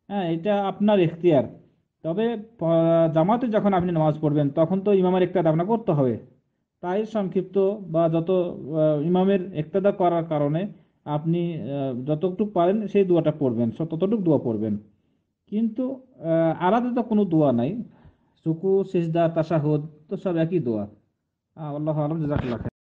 হ্যাঁ, এটা আপনার ইখতিয়ার। তবে জামাতে যখন আপনি নামাজ পড়বেন তখন তো ইমামের ইক্তেদা আপনার করতে হবে। তাই সংক্ষিপ্ত বা যত ইমামের ইক্তেদা করার কারণে আপনি যতটুকু পারেন সেই দোয়াটা পড়বেন, ততটুকু দোয়া পড়বেন। কিন্তু আলাদা তো কোনো দোয়া নাই। রুকু, সিজদা, তাশাহুদ তো সব একই দোয়া। আল্লাহু আ'লাম, জাযাকাল্লাহ খাইর।